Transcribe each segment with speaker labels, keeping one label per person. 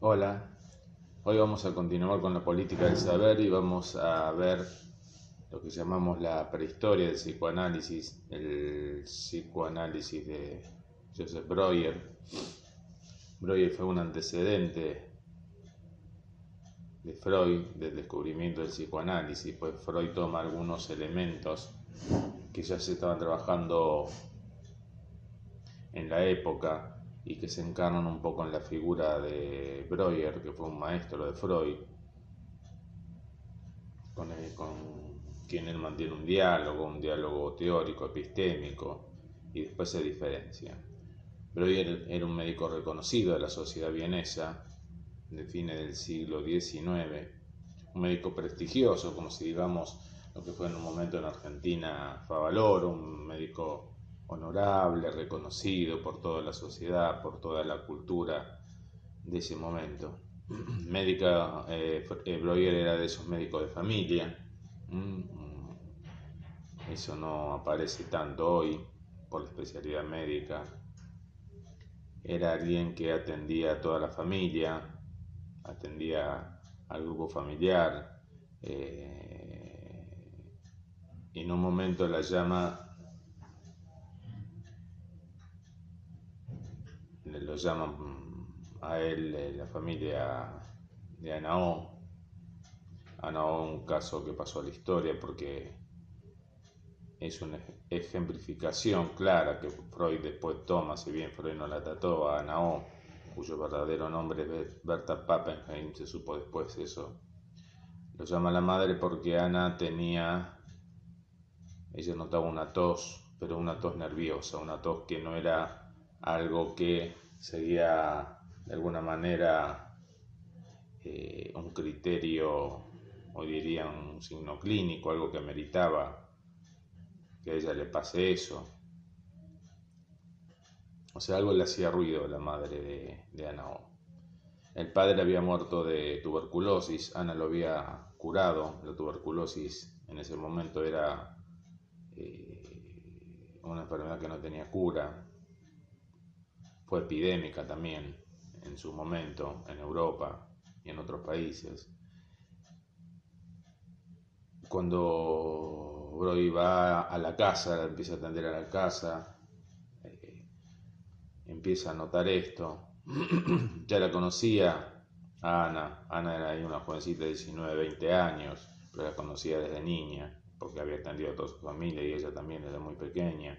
Speaker 1: Hola, hoy vamos a continuar con la política del saber y vamos a ver lo que llamamos la prehistoria del psicoanálisis, el psicoanálisis de Joseph Breuer. Breuer fue un antecedente de Freud, del descubrimiento del psicoanálisis, pues Freud toma algunos elementos que ya se estaban trabajando en la época y que se encarnan un poco en la figura de Breuer, que fue un maestro de Freud, con quien él mantiene un diálogo teórico, epistémico, y después se diferencia. Breuer era un médico reconocido de la sociedad vienesa de fines del siglo XIX, un médico prestigioso, como si digamos lo que fue en un momento en Argentina Favaloro, un médico honorable, reconocido por toda la sociedad, por toda la cultura de ese momento. Breuer era de esos médicos de familia. Eso no aparece tanto hoy por la especialidad médica. Era alguien que atendía a toda la familia, atendía al grupo familiar. En un momento lo llama a él la familia de Anaó. Anaó, un caso que pasó a la historia porque es una ejemplificación clara que Freud después toma, si bien Freud no la trató, a Anaó, cuyo verdadero nombre es Berta Pappenheim, se supo después eso. Lo llama la madre porque ella notaba una tos, pero una tos nerviosa, una tos que no era algo que seguía de alguna manera un criterio, o diría un signo clínico, algo que meritaba que a ella le pase eso. O sea, algo le hacía ruido a la madre de Anaó. El padre había muerto de tuberculosis, Ana lo había curado. La tuberculosis en ese momento era una enfermedad que no tenía cura. Fue epidémica también en su momento en Europa y en otros países. Cuando Breuer va a la casa, empieza a atender a la casa, empieza a notar esto. Ya la conocía a Ana. Ana era ahí una jovencita de 19, 20 años, pero la conocía desde niña, porque había atendido a toda su familia y ella también desde muy pequeña.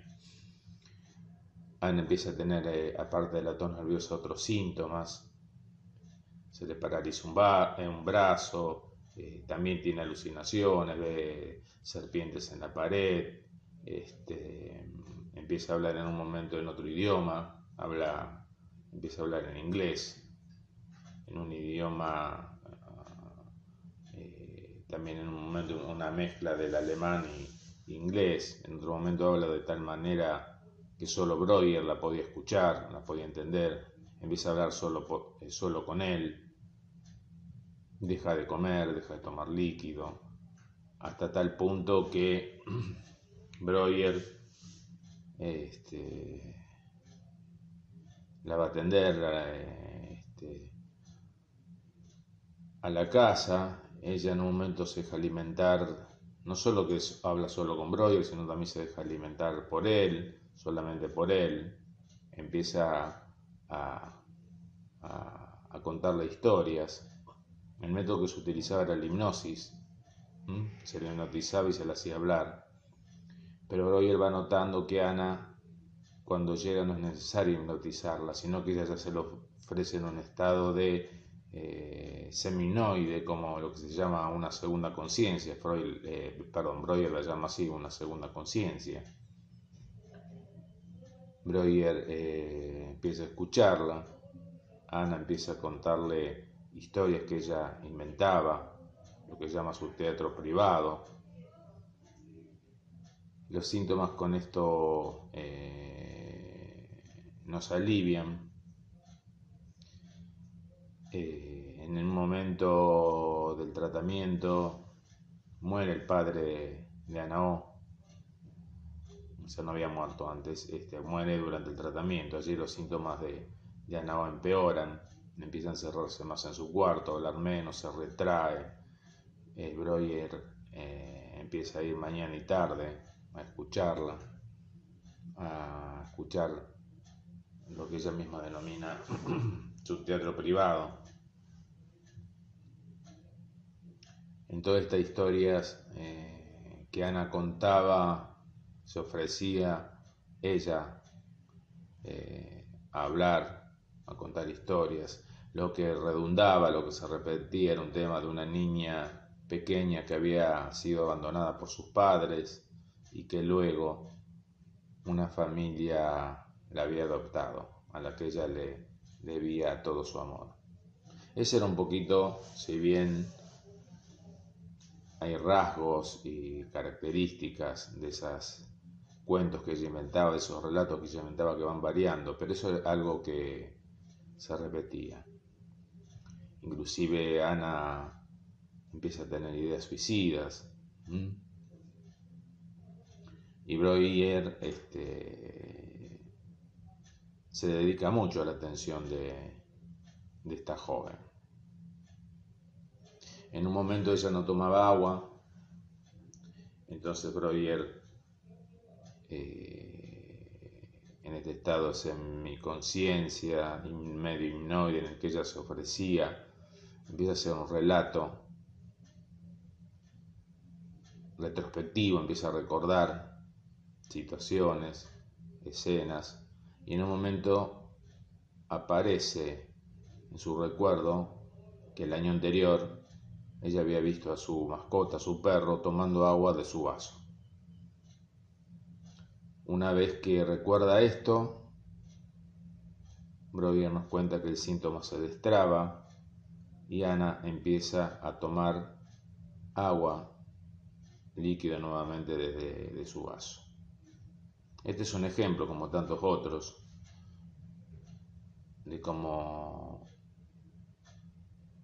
Speaker 1: Ana empieza a tener, aparte de la tos nerviosa, otros síntomas. Se le paraliza un brazo, también tiene alucinaciones, ve serpientes en la pared, empieza a hablar en un momento en otro idioma, empieza a hablar en inglés, en un idioma, también en un momento una mezcla del alemán y inglés, en otro momento habla de tal manera que solo Breuer la podía escuchar, la podía entender, empieza a hablar solo con él. Deja de comer, deja de tomar líquido, hasta tal punto que Breuer la va a atender a la casa. Ella en un momento se deja alimentar, no solo que habla solo con Breuer, sino también se deja alimentar por él, solamente por él. Empieza a contarle historias. El método que se utilizaba era la hipnosis. Se le hipnotizaba y se le hacía hablar. Pero Breuer va notando que Ana, cuando llega, no es necesario hipnotizarla, sino que ella ya se lo ofrece en un estado de seminoide, como lo que se llama una segunda conciencia. Breuer la llama así, una segunda conciencia. Breuer empieza a escucharla. Ana empieza a contarle historias que ella inventaba, lo que llama su teatro privado. Los síntomas con esto nos alivian. En el momento del tratamiento muere el padre de Anaó. O sea, no había muerto antes, muere durante el tratamiento. Allí los síntomas de Anaó empeoran. empieza a encerrarse más en su cuarto, a hablar menos, se retrae. Breuer empieza a ir mañana y tarde a escucharla, a escuchar lo que ella misma denomina su teatro privado. En todas estas historias que Ana contaba, se ofrecía ella a hablar, a contar historias. Lo que redundaba, lo que se repetía era un tema de una niña pequeña que había sido abandonada por sus padres y que luego una familia la había adoptado, a la que ella le debía todo su amor. Ese era un poquito, si bien hay rasgos y características de esos cuentos que ella inventaba, de esos relatos que ella inventaba que van variando, pero eso es algo que se repetía. Inclusive Ana empieza a tener ideas suicidas. Y Breuer se dedica mucho a la atención de esta joven. En un momento ella no tomaba agua, entonces Breuer, en este estado de semiconsciencia, medio hipnoide, en el que ella se ofrecía, empieza a hacer un relato retrospectivo, empieza a recordar situaciones, escenas, y en un momento aparece en su recuerdo que el año anterior ella había visto a su mascota, a su perro, tomando agua de su vaso. Una vez que recuerda esto, Breuer nos cuenta que el síntoma se destraba y Ana empieza a tomar agua líquido nuevamente de su vaso. Este es un ejemplo, como tantos otros, de cómo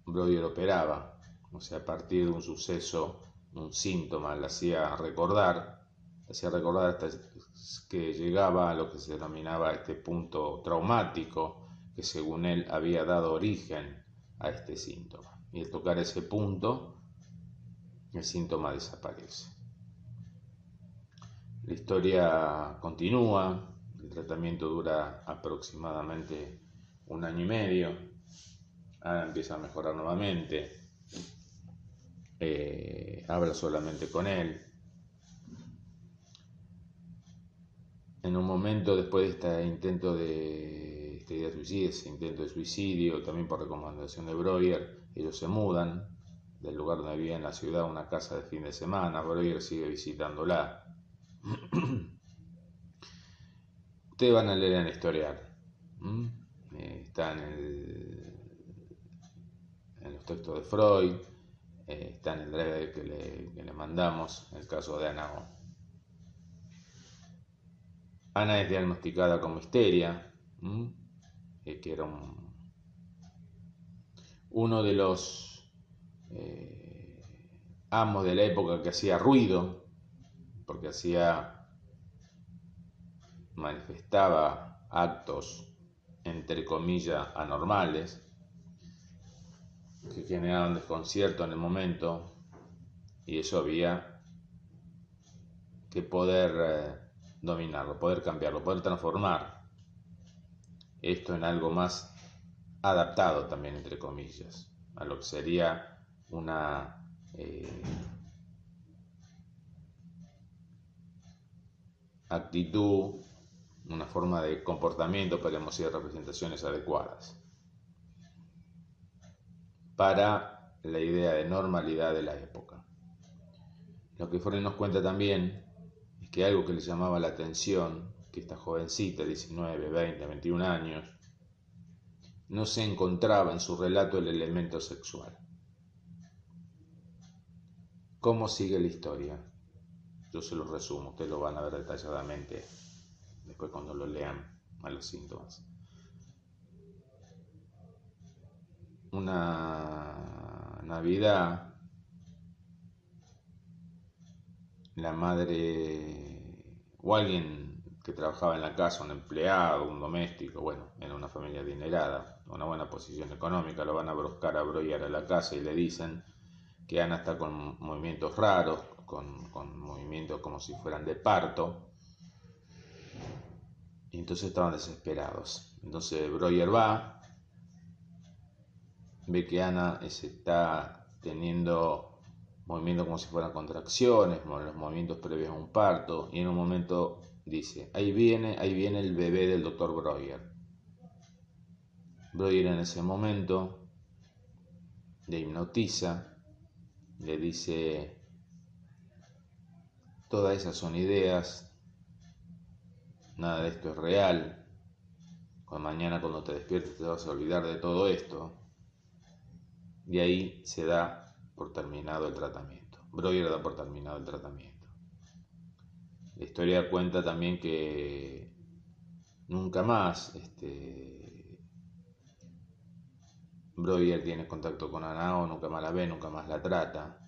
Speaker 1: Breuer operaba. O sea, a partir de un suceso, un síntoma, le hacía recordar hasta que llegaba a lo que se denominaba este punto traumático, que según él había dado origen a este síntoma. Y al tocar ese punto, el síntoma desaparece. La historia continúa, el tratamiento dura aproximadamente 1 año y medio. Ana empieza a mejorar nuevamente, habla solamente con él. En un momento, después de este intento de suicidio, también por recomendación de Breuer, ellos se mudan del lugar donde vivía en la ciudad a una casa de fin de semana. Breuer sigue visitándola. Ustedes van a leer en el historial. Está en los textos de Freud, está en el drive que le mandamos, en el caso de Ana O. Ana es diagnosticada como histeria, que era uno de los amos de la época que hacía ruido, porque manifestaba actos entre comillas anormales que generaban desconcierto en el momento, y eso había que poder dominarlo, poder cambiarlo, poder transformar esto en algo más adaptado también, entre comillas, a lo que sería una actitud, una forma de comportamiento, podríamos decir, representaciones adecuadas para la idea de normalidad de la época. Lo que Freud nos cuenta también es que algo que le llamaba la atención, que esta jovencita, 19, 20, 21 años, no se encontraba en su relato el elemento sexual. ¿Cómo sigue la historia? Yo se los resumo, ustedes lo van a ver detalladamente después cuando lo lean a los síntomas. Una Navidad, la madre o alguien que trabajaba en la casa, un empleado, un doméstico, bueno, era una familia adinerada, una buena posición económica, lo van a buscar a Breuer a la casa y le dicen que Ana está con movimientos raros, con movimientos como si fueran de parto, y entonces estaban desesperados. Entonces Breuer va, ve que Ana se está teniendo movimientos como si fueran contracciones, los movimientos previos a un parto, y en un momento dice, ahí viene el bebé del doctor Breuer. Breuer en ese momento le hipnotiza, le dice, todas esas son ideas, nada de esto es real, mañana cuando te despiertes te vas a olvidar de todo esto, y ahí se da por terminado el tratamiento. Breuer da por terminado el tratamiento. La historia cuenta también que nunca más Breuer tiene contacto con Ana O, nunca más la ve, nunca más la trata.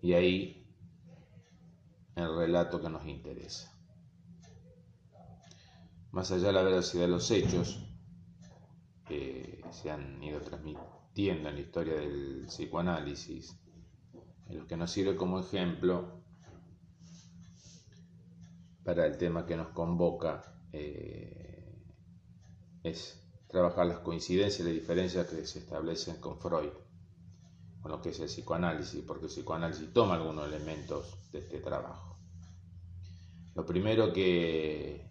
Speaker 1: Y ahí el relato que nos interesa. Más allá de la veracidad de los hechos que se han ido transmitiendo en la historia del psicoanálisis, en los que nos sirve como ejemplo para el tema que nos convoca, es trabajar las coincidencias y las diferencias que se establecen con Freud, con lo que es el psicoanálisis, porque el psicoanálisis toma algunos elementos de este trabajo. Lo primero que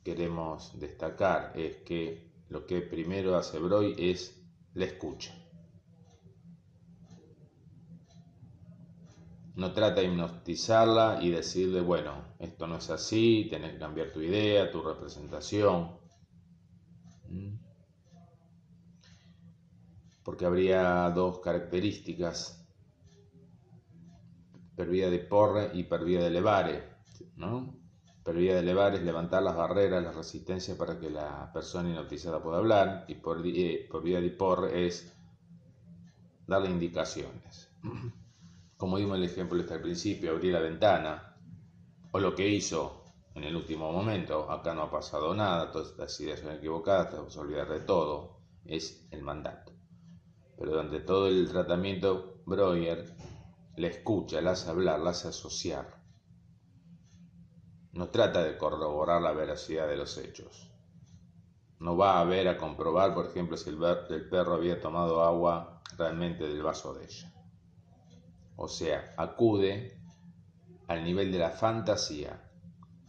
Speaker 1: queremos destacar es que lo que primero hace Freud es la escucha. No trata de hipnotizarla y decirle, bueno, esto no es así, tenés que cambiar tu idea, tu representación. Porque habría dos características, per via de porre y per via de levare, ¿no? Per via de levare es levantar las barreras, las resistencias para que la persona hipnotizada pueda hablar, y por via de porre es darle indicaciones. Como dimos el ejemplo al principio, abrir la ventana, o lo que hizo en el último momento, acá no ha pasado nada, todas las ideas son equivocadas, te vas a olvidar de todo, es el mandato. Pero durante todo el tratamiento, Breuer la escucha, la hace hablar, la hace asociar. No trata de corroborar la veracidad de los hechos. No va a ver a comprobar, por ejemplo, si el perro había tomado agua realmente del vaso de ella. O sea, acude al nivel de la fantasía,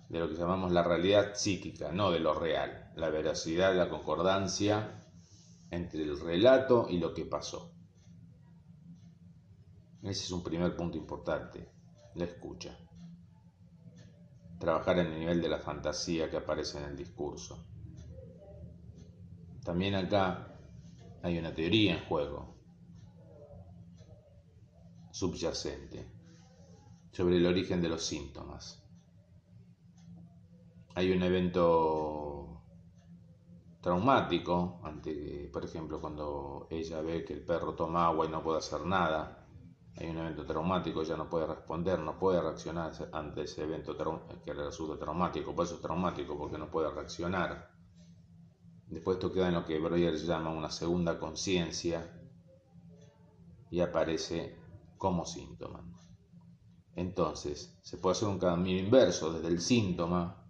Speaker 1: de lo que llamamos la realidad psíquica, no de lo real, la veracidad, la concordancia entre el relato y lo que pasó. Ese es un primer punto importante, la escucha. Trabajar en el nivel de la fantasía que aparece en el discurso. También acá hay una teoría en juego, subyacente, sobre el origen de los síntomas. Hay un evento traumático, por ejemplo, cuando ella ve que el perro toma agua y no puede hacer nada. Hay un evento traumático, ella no puede responder, no puede reaccionar ante ese evento que resulta traumático. Por eso es traumático, porque no puede reaccionar. Después esto queda en lo que Breuer llama una segunda conciencia y aparece como síntoma. Entonces, se puede hacer un camino inverso, desde el síntoma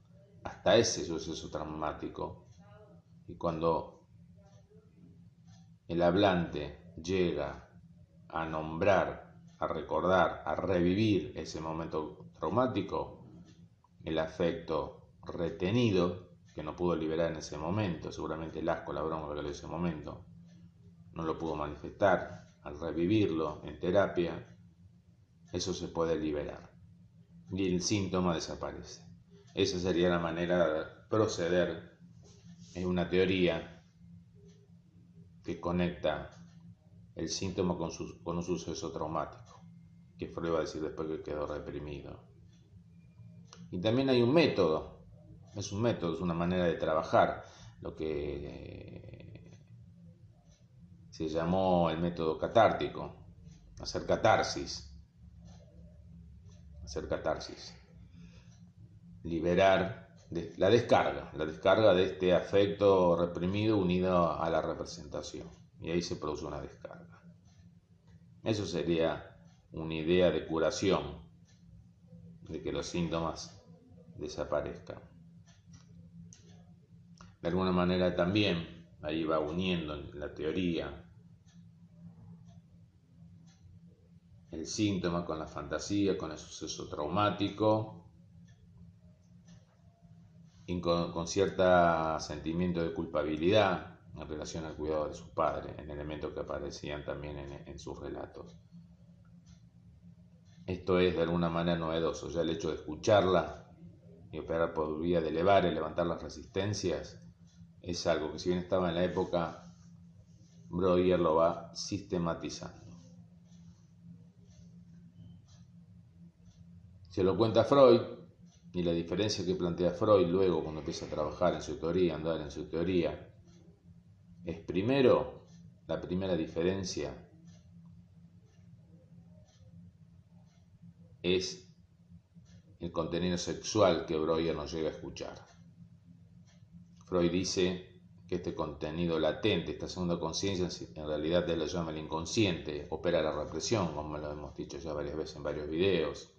Speaker 1: hasta ese suceso traumático. Y cuando el hablante llega a nombrar, a recordar, a revivir ese momento traumático, el afecto retenido, que no pudo liberar en ese momento, seguramente el asco, la bronca que le dio en ese momento, no lo pudo manifestar, al revivirlo en terapia, eso se puede liberar y el síntoma desaparece. Esa sería la manera de proceder en una teoría que conecta el síntoma con un suceso traumático, que Freud va a decir después que quedó reprimido. Y también hay un método, es una manera de trabajar, lo que se llamó el método catártico, hacer catarsis. hacer catarsis, liberar la descarga de este afecto reprimido unido a la representación. Y ahí se produce una descarga. Eso sería una idea de curación, de que los síntomas desaparezcan. De alguna manera también, ahí va uniendo en la teoría el síntoma con la fantasía, con el suceso traumático, y con cierto sentimiento de culpabilidad en relación al cuidado de su padre, en elementos que aparecían también en sus relatos. Esto es de alguna manera novedoso, ya el hecho de escucharla y operar por vía de elevar y levantar las resistencias es algo que, si bien estaba en la época, Breuer lo va sistematizando. Se lo cuenta Freud, y la diferencia que plantea Freud luego cuando empieza a trabajar en su teoría, a andar en su teoría, es primero, la primera diferencia es el contenido sexual que Breuer no llega a escuchar. Freud dice que este contenido latente, esta segunda conciencia, en realidad él lo llama el inconsciente, opera la represión, como lo hemos dicho ya varias veces en varios videos,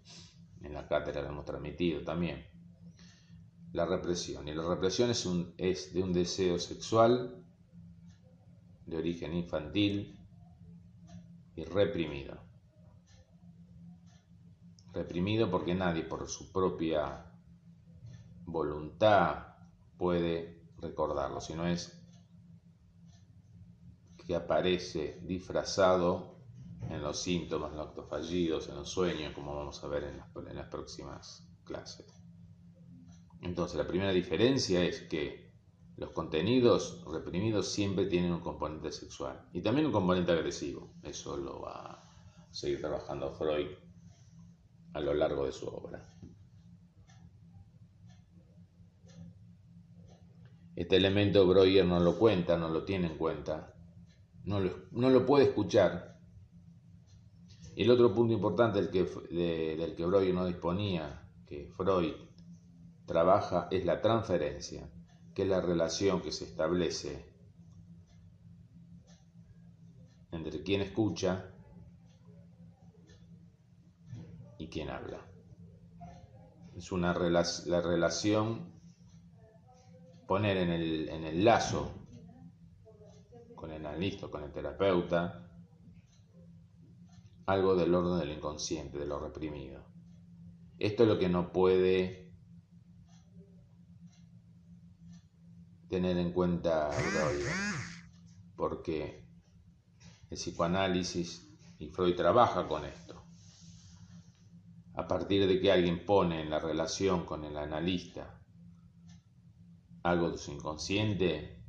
Speaker 1: en la cátedra lo hemos transmitido también. La represión, y la represión es de un deseo sexual de origen infantil y reprimido. Reprimido porque nadie por su propia voluntad puede recordarlo, sino es que aparece disfrazado en los síntomas, en los actos fallidos, en los sueños, como vamos a ver en las próximas clases. Entonces, la primera diferencia es que los contenidos reprimidos siempre tienen un componente sexual y también un componente agresivo. Eso lo va a seguir trabajando Freud a lo largo de su obra. Este elemento Breuer no lo cuenta, no lo tiene en cuenta, no lo puede escuchar. Y el otro punto importante del que Breuer no disponía, que Freud trabaja, es la transferencia, que es la relación que se establece entre quien escucha y quien habla. Es la relación, poner en el lazo con el analista, con el terapeuta, algo del orden del inconsciente, de lo reprimido. Esto es lo que no puede tener en cuenta Breuer, porque el psicoanálisis y Freud trabaja con esto. A partir de que alguien pone en la relación con el analista algo de su inconsciente,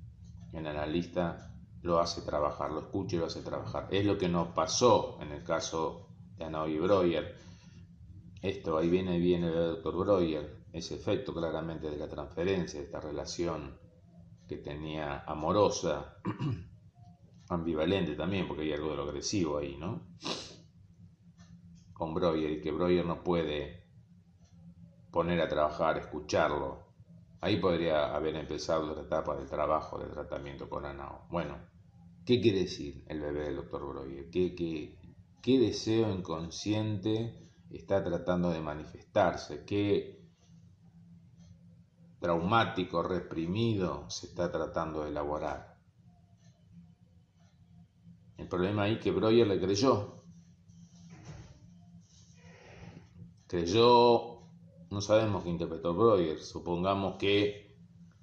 Speaker 1: el analista lo hace trabajar, lo escucha y lo hace trabajar. Es lo que nos pasó en el caso de Hanau y Breuer. Esto, ahí viene el doctor Breuer, ese efecto claramente de la transferencia, de esta relación que tenía amorosa, ambivalente también, porque hay algo de lo agresivo ahí, ¿no? Con Breuer, y que Breuer no puede poner a trabajar, escucharlo. Ahí podría haber empezado la etapa del trabajo, del tratamiento con Hanau. Bueno, ¿qué quiere decir el bebé del doctor Breuer? ¿Qué deseo inconsciente está tratando de manifestarse? ¿Qué traumático, reprimido se está tratando de elaborar? El problema ahí es que Breuer le creyó. No sabemos qué interpretó Breuer. Supongamos que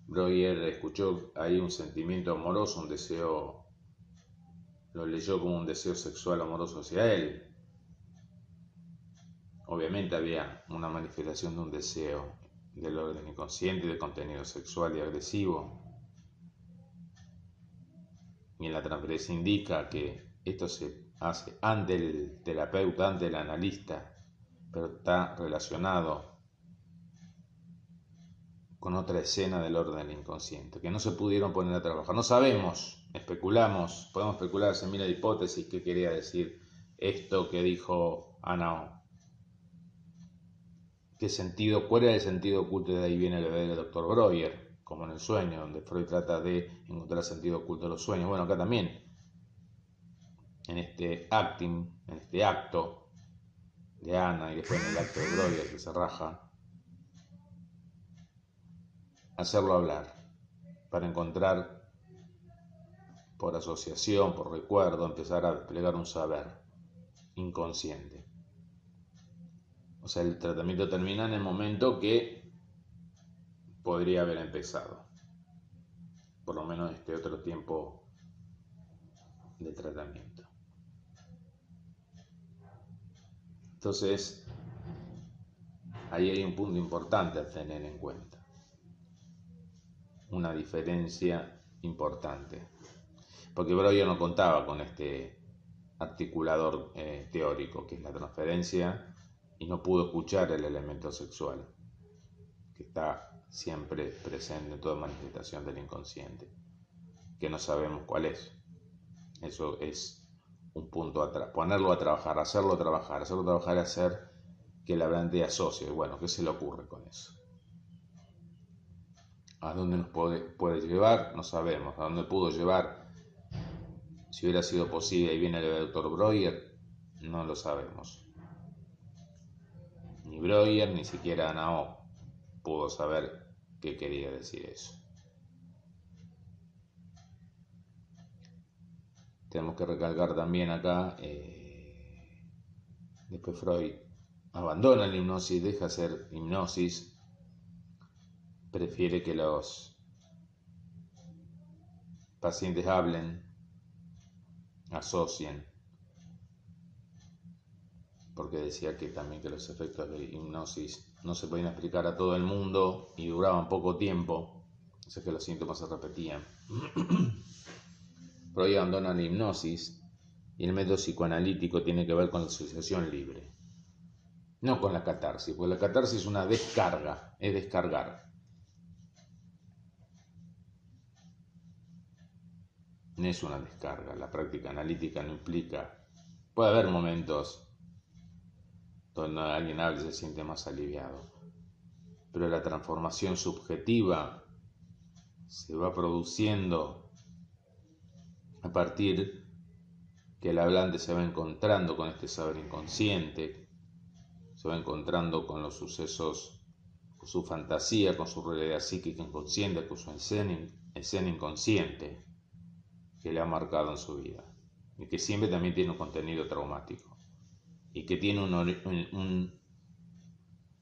Speaker 1: Breuer escuchó ahí un sentimiento amoroso, un deseo, lo leyó como un deseo sexual amoroso hacia él. Obviamente había una manifestación de un deseo del orden inconsciente, de contenido sexual y agresivo. Y en la transferencia indica que esto se hace ante el terapeuta, ante el analista, pero está relacionado con otra escena del orden del inconsciente, que no se pudieron poner a trabajar. No sabemos, especulamos, podemos especular, se mira de hipótesis qué quería decir esto que dijo Hanau. cuál era el sentido oculto, de ahí viene el bebé del Dr. Breuer, como en el sueño, donde Freud trata de encontrar el sentido oculto de los sueños. Bueno, acá también, en este acto de Ana y después en el acto de Breuer que se raja, hacerlo hablar, para encontrar por asociación, por recuerdo, empezar a desplegar un saber inconsciente. O sea, el tratamiento termina en el momento que podría haber empezado, por lo menos este otro tiempo de tratamiento. Entonces, ahí hay un punto importante a tener en cuenta, una diferencia importante, porque Breuer no contaba con este articulador teórico, que es la transferencia, y no pudo escuchar el elemento sexual, que está siempre presente en toda manifestación del inconsciente, que no sabemos cuál es. Eso es un punto ponerlo a trabajar, hacerlo trabajar, y hacer que el hablante asocie. Bueno, ¿qué se le ocurre con eso? ¿A dónde nos puede llevar? No sabemos. ¿A dónde pudo llevar? Si hubiera sido posible, y viene el doctor Breuer, no lo sabemos. Ni Breuer, ni siquiera Nao pudo saber qué quería decir eso. Tenemos que recalcar también acá, después Freud abandona la hipnosis, deja hacer hipnosis, prefiere que los pacientes hablen, asocien, porque decía que también que los efectos de hipnosis no se podían explicar a todo el mundo y duraban poco tiempo, o sea que los síntomas se repetían. Freud abandona la hipnosis y el método psicoanalítico tiene que ver con la asociación libre, no con la catarsis, porque la catarsis es una descarga, es descargar. No es una descarga, la práctica analítica no implica. Puede haber momentos donde alguien habla y se siente más aliviado, pero la transformación subjetiva se va produciendo a partir que el hablante se va encontrando con este saber inconsciente, se va encontrando con los sucesos, con su fantasía, con su realidad psíquica inconsciente, con su escena inconsciente que le ha marcado en su vida y que siempre también tiene un contenido traumático y que tiene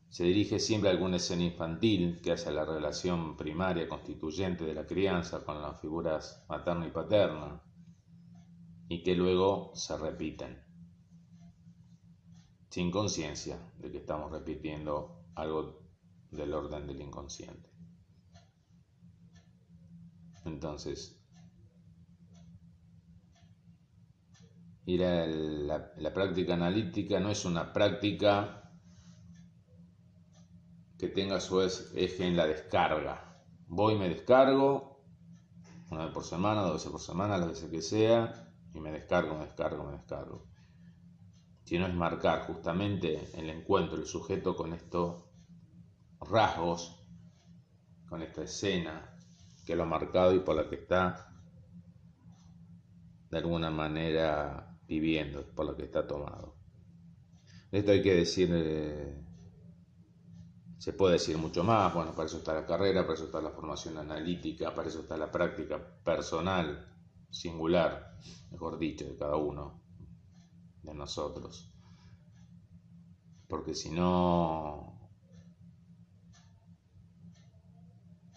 Speaker 1: se dirige siempre a alguna escena infantil que hace la relación primaria constituyente de la crianza con las figuras materna y paterna y que luego se repiten sin conciencia de que estamos repitiendo algo del orden del inconsciente. Entonces, y la práctica analítica no es una práctica que tenga su eje en la descarga. Voy y me descargo una vez por semana, 2 veces por semana, las veces que sea, y me descargo. Sino es marcar justamente el encuentro, el sujeto con estos rasgos, con esta escena que lo ha marcado y por la que está de alguna manera viviendo, por la que está tomado. De esto hay que decir, se puede decir mucho más. Bueno, para eso está la carrera, para eso está la formación analítica, para eso está la práctica personal, singular, mejor dicho, de cada uno de nosotros. Porque si no,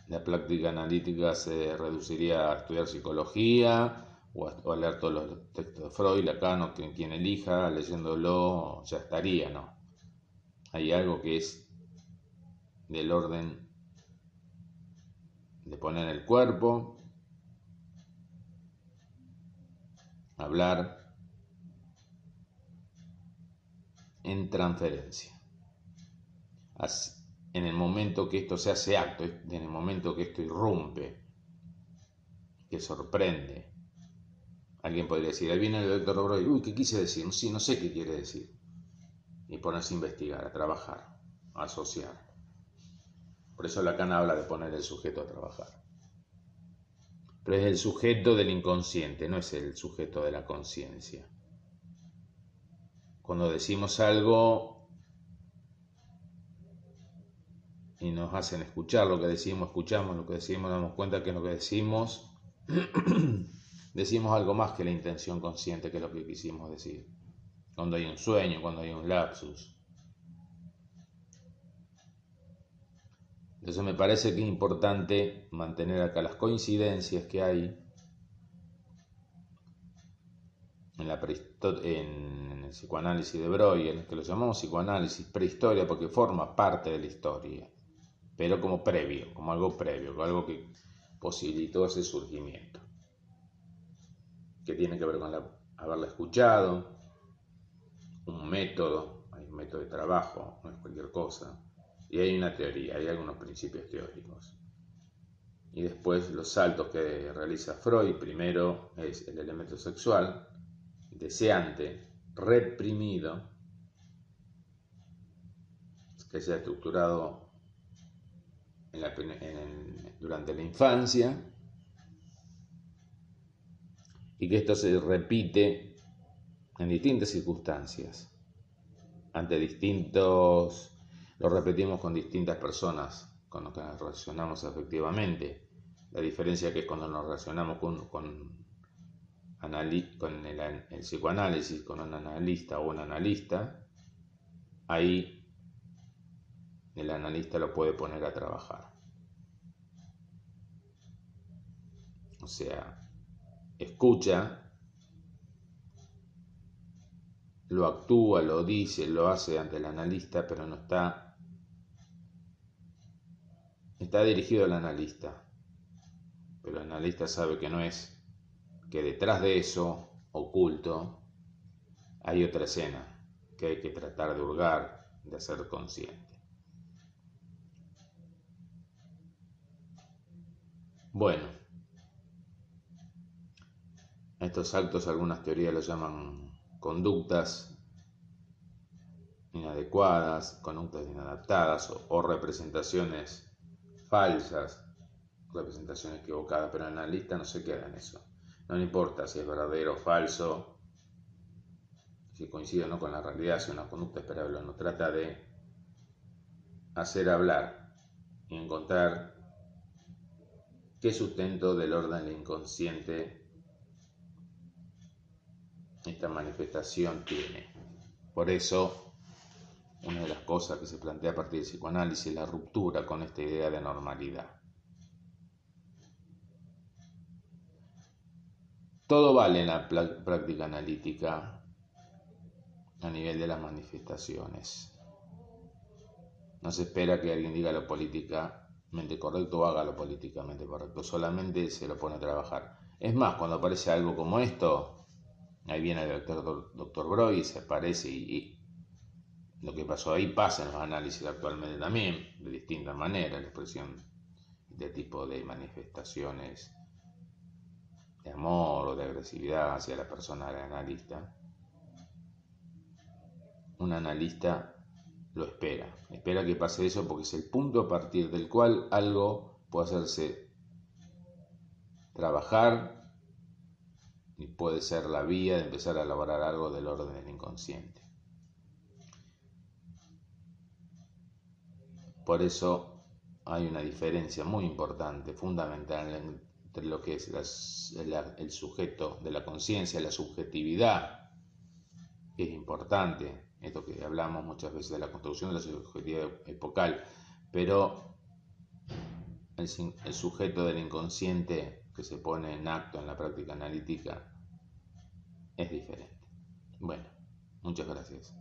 Speaker 1: la práctica analítica se reduciría a estudiar psicología o a leer todos los textos de Freud, Lacan o quien elija, leyéndolo ya estaría, ¿no? Hay algo que es del orden de poner el cuerpo, hablar en transferencia. En el momento que esto se hace acto, en el momento que esto irrumpe, que sorprende. Alguien podría decir, ahí viene el doctor Breuer, uy, ¿qué quise decir? Sí, no sé qué quiere decir. Y ponerse a investigar, a trabajar, asociar. Por eso Lacan habla de poner el sujeto a trabajar. Pero es el sujeto del inconsciente, no es el sujeto de la conciencia. Cuando decimos algo y nos hacen escuchar lo que decimos, escuchamos lo que decimos, nos damos cuenta que lo que decimos, decimos algo más que la intención consciente, que es lo que quisimos decir. Cuando hay un sueño, cuando hay un lapsus. Entonces me parece que es importante mantener acá las coincidencias que hay en el psicoanálisis de Breuer, que lo llamamos psicoanálisis prehistoria porque forma parte de la historia, pero como previo, como algo previo, como algo que posibilitó ese surgimiento, que tiene que ver con haberla escuchado, hay un método de trabajo, no es cualquier cosa. Y hay una teoría, hay algunos principios teóricos. Y después los saltos que realiza Freud, primero es el elemento sexual, deseante, reprimido, que se ha estructurado durante la infancia, y que esto se repite en distintas circunstancias, lo repetimos con distintas personas con las que nos relacionamos afectivamente. La diferencia que es cuando nos relacionamos con el psicoanálisis, con un analista o un analista, ahí el analista lo puede poner a trabajar. O sea, escucha, lo actúa, lo dice, lo hace ante el analista, pero no está dirigido al analista. Pero el analista sabe que no es, que detrás de eso, oculto, hay otra escena que hay que tratar de hurgar, de hacer consciente. Bueno, estos actos algunas teorías los llaman conductas inadecuadas, conductas inadaptadas o representaciones falsas, representaciones equivocadas, pero el analista no se queda en eso. No le importa si es verdadero o falso, si coincide o no con la realidad, si una conducta esperable o no. Trata de hacer hablar y encontrar qué sustento del orden del inconsciente esta manifestación tiene. Por eso, una de las cosas que se plantea a partir del psicoanálisis es la ruptura con esta idea de normalidad. Todo vale en la práctica analítica a nivel de las manifestaciones. No se espera que alguien diga lo políticamente correcto o haga lo políticamente correcto, solamente se lo pone a trabajar. Es más, cuando aparece algo como esto, ahí viene el doctor Breuer y se aparece y lo que pasó ahí pasa en los análisis actualmente también, de distintas maneras, la expresión de tipo de manifestaciones de amor o de agresividad hacia la persona del analista. Un analista lo espera que pase eso porque es el punto a partir del cual algo puede hacerse trabajar y puede ser la vía de empezar a elaborar algo del orden del inconsciente. Por eso hay una diferencia muy importante, fundamental, entre lo que es el sujeto de la conciencia, la subjetividad, que es importante, esto que hablamos muchas veces de la construcción de la subjetividad epocal, pero el sujeto del inconsciente que se pone en acto en la práctica analítica es diferente. Bueno, muchas gracias.